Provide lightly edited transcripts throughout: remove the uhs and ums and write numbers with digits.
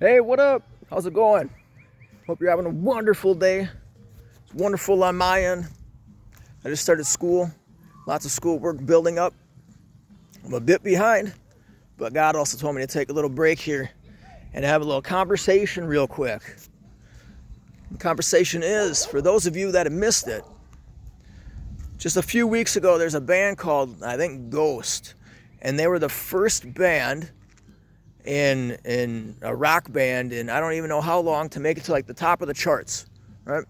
Hey, what up? How's it going? Hope you're having a wonderful day. It's wonderful on my end. I just started school. Lots of schoolwork building up. I'm a bit behind, but God also told me to take a little break here and have a little conversation real quick. The conversation is, for those of you that have missed it, just a few weeks ago, there's a band called, I think, Ghost. And they were the first band in a rock band in I don't even know how long to make it to like the top of the charts, right?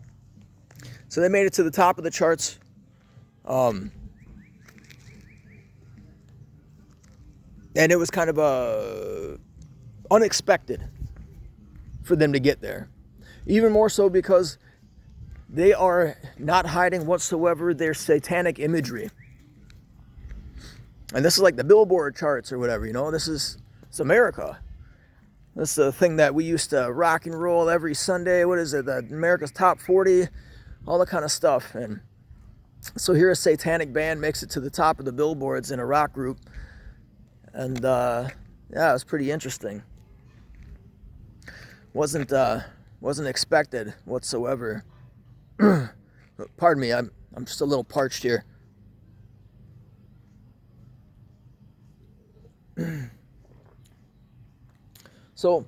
So they made it to the top of the charts. And it was kind of unexpected for them to get there. Even more so because they are not hiding whatsoever their satanic imagery. And this is like the Billboard charts or whatever, you know? It's America. This is the thing that we used to rock and roll every Sunday. What is it? America's Top 40, all that kind of stuff. And so here a satanic band makes it to the top of the billboards in a rock group. And yeah, it was pretty interesting. Wasn't expected whatsoever. Pardon me, I'm just a little parched here. So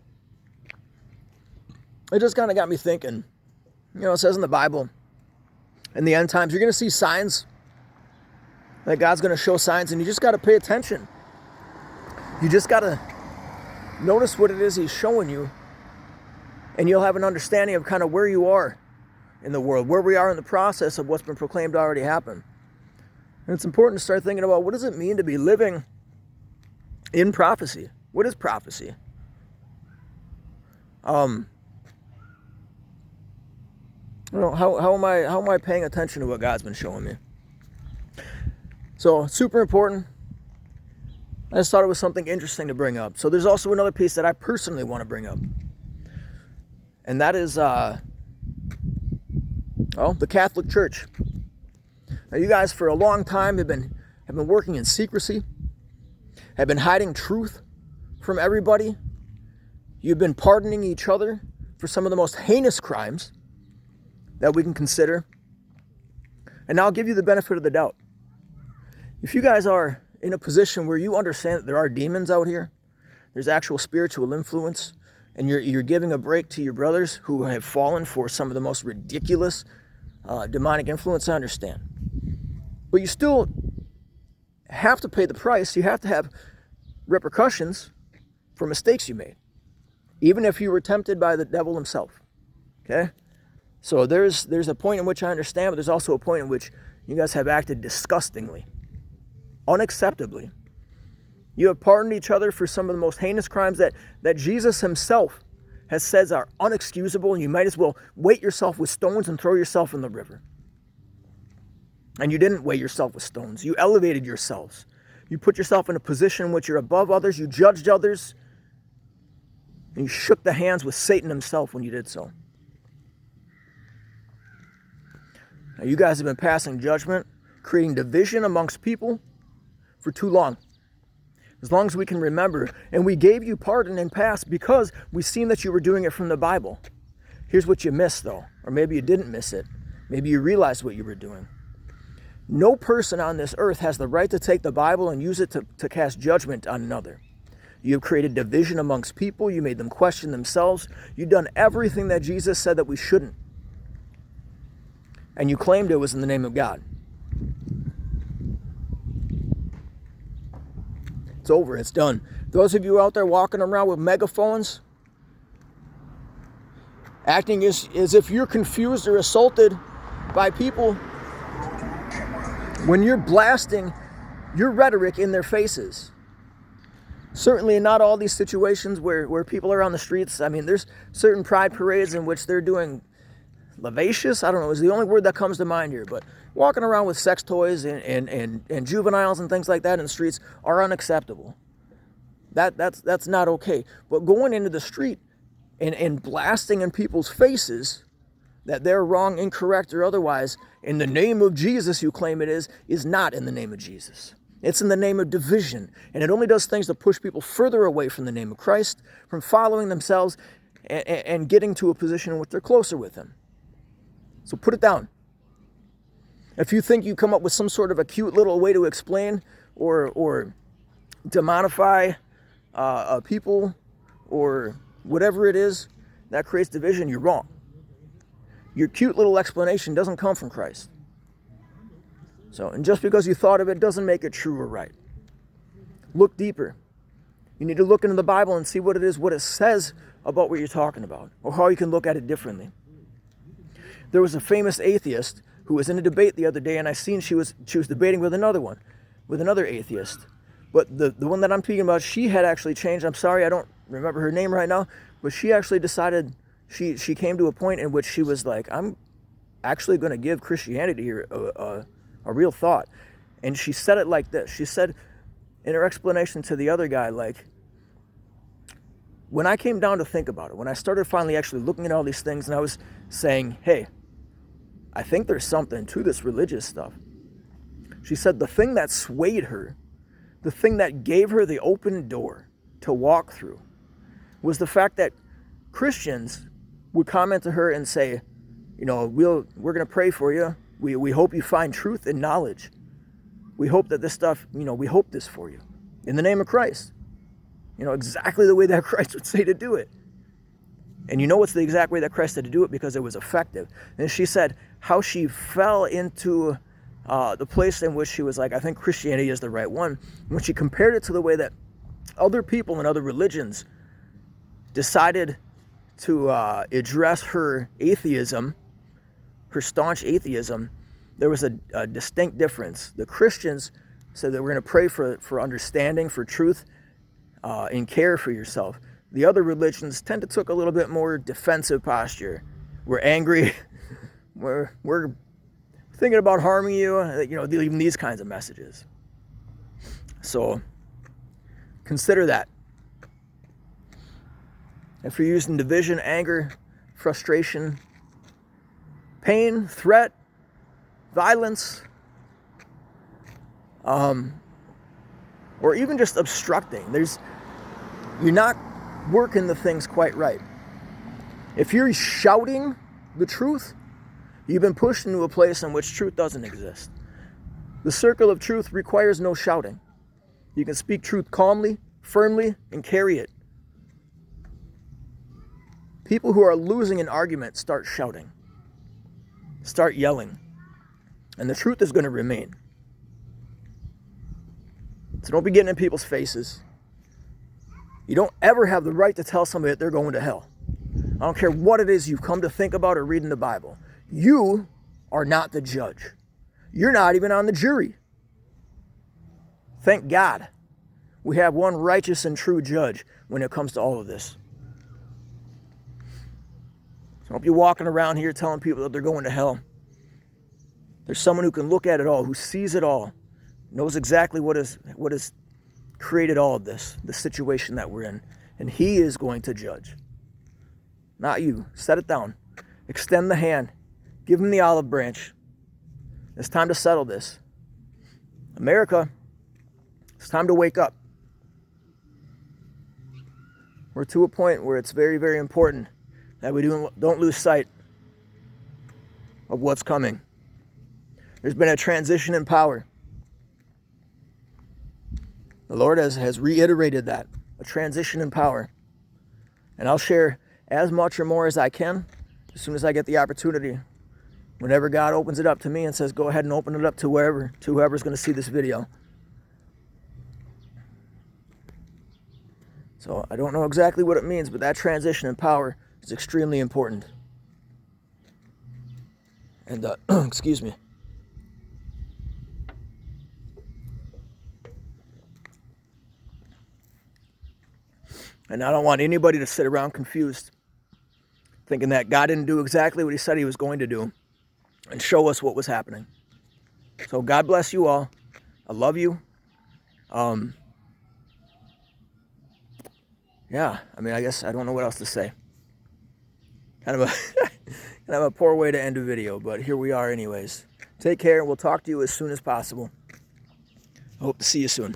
it just kind of got me thinking. You know, it says in the Bible, in the end times, you're going to see signs. That God's going to show signs, and you just got to pay attention. You just got to notice what it is He's showing you, and you'll have an understanding of kind of where you are in the world, where we are in the process of what's been proclaimed to already happen. And it's important to start thinking about, what does it mean to be living in prophecy? What is prophecy? You know, how am I paying attention to what God's been showing me? So, super important. I just thought it was something interesting to bring up. So there's also another piece that I personally want to bring up. And that is, the Catholic Church. Now, you guys for a long time have been working in secrecy, have been hiding truth from everybody. You've been pardoning each other for some of the most heinous crimes that we can consider. And I'll give you the benefit of the doubt. If you guys are in a position where you understand that there are demons out here, there's actual spiritual influence, and you're giving a break to your brothers who have fallen for some of the most ridiculous demonic influence, I understand. But you still have to pay the price. You have to have repercussions for mistakes you made, even if you were tempted by the devil himself. Okay? So there's a point in which I understand, but there's also a point in which you guys have acted disgustingly, unacceptably. You have pardoned each other for some of the most heinous crimes that Jesus himself has said are unexcusable, and you might as well weight yourself with stones and throw yourself in the river. And you didn't weight yourself with stones. You elevated yourselves. You put yourself in a position in which you're above others. You judged others. And you shook the hands with Satan himself when you did so. Now, you guys have been passing judgment, creating division amongst people for too long. As long as we can remember. And we gave you pardon in past because we've seen that you were doing it from the Bible. Here's what you missed, though. Or maybe you didn't miss it. Maybe you realized what you were doing. No person on this earth has the right to take the Bible and use it to cast judgment on another. You have created division amongst people. You made them question themselves. You've done everything that Jesus said that we shouldn't. And you claimed it was in the name of God. It's over. It's done. Those of you out there walking around with megaphones, acting as if you're confused or assaulted by people, when you're blasting your rhetoric in their faces. Certainly not all these situations where people are on the streets. I mean, there's certain pride parades in which they're doing lascivious, I don't know, is the only word that comes to mind here, but walking around with sex toys and juveniles and things like that in the streets are unacceptable. That's not okay. But going into the street and blasting in people's faces that they're wrong, incorrect, or otherwise, in the name of Jesus, you claim it is not in the name of Jesus. It's in the name of division. And it only does things to push people further away from the name of Christ, from following themselves and getting to a position in which they're closer with him. So put it down. If you think you come up with some sort of a cute little way to explain or demonify people or whatever it is that creates division, you're wrong. Your cute little explanation doesn't come from Christ. So, and just because you thought of it doesn't make it true or right. Look deeper. You need to look into the Bible and see what it is, what it says about what you're talking about, or how you can look at it differently. There was a famous atheist who was in a debate the other day, and I seen she was debating with another atheist. But the one that I'm speaking about, she had actually changed. I'm sorry, I don't remember her name right now, but she actually decided, she came to a point in which she was like, I'm actually going to give Christianity a real thought. And she said it like this. She said in her explanation to the other guy, like, when I came down to think about it, when I started finally actually looking at all these things and I was saying, hey, I think there's something to this religious stuff. She said the thing that swayed her, the thing that gave her the open door to walk through, was the fact that Christians would comment to her and say, you know, we're going to pray for you. We hope you find truth and knowledge. We hope that this stuff, you know, we hope this for you. In the name of Christ. You know, exactly the way that Christ would say to do it. And you know it's the exact way that Christ said to do it because it was effective. And she said how she fell into the place in which she was like, I think Christianity is the right one. When she compared it to the way that other people in other religions decided to address her atheism, her staunch atheism, there was a distinct difference. The Christians said that we're going to pray for understanding, for truth, and care for yourself. The other religions tend to take a little bit more defensive posture. We're angry. We're thinking about harming you. You know, even these kinds of messages. So consider that. If you're using division, anger, frustration, pain, threat, violence, or even just obstructing, you're not working the things quite right. If you're shouting the truth, you've been pushed into a place in which truth doesn't exist. The circle of truth requires no shouting. You can speak truth calmly, firmly, and carry it. People who are losing an argument start shouting, start yelling, and the truth is going to remain. So don't be getting in people's faces. You don't ever have the right to tell somebody that they're going to hell. I don't care what it is you've come to think about or read in the Bible. You are not the judge. You're not even on the jury. Thank God we have one righteous and true judge when it comes to all of this. So don't be walking around here telling people that they're going to hell. There's someone who can look at it all, who sees it all, knows exactly what has created all of this, the situation that we're in. And he is going to judge. Not you. Set it down. Extend the hand. Give him the olive branch. It's time to settle this. America, it's time to wake up. We're to a point where it's very, very important that we don't lose sight of what's coming. There's been a transition in power. The Lord has reiterated that, a transition in power. And I'll share as much or more as I can as soon as I get the opportunity. Whenever God opens it up to me and says, go ahead and open it up to whoever's going to see this video. So I don't know exactly what it means, but that transition in power is extremely important. And, excuse me. And I don't want anybody to sit around confused, thinking that God didn't do exactly what he said he was going to do and show us what was happening. So God bless you all. I love you. Yeah, I mean, I guess I don't know what else to say. Kind of a poor way to end a video, but here we are anyways. Take care, and we'll talk to you as soon as possible. I hope to see you soon.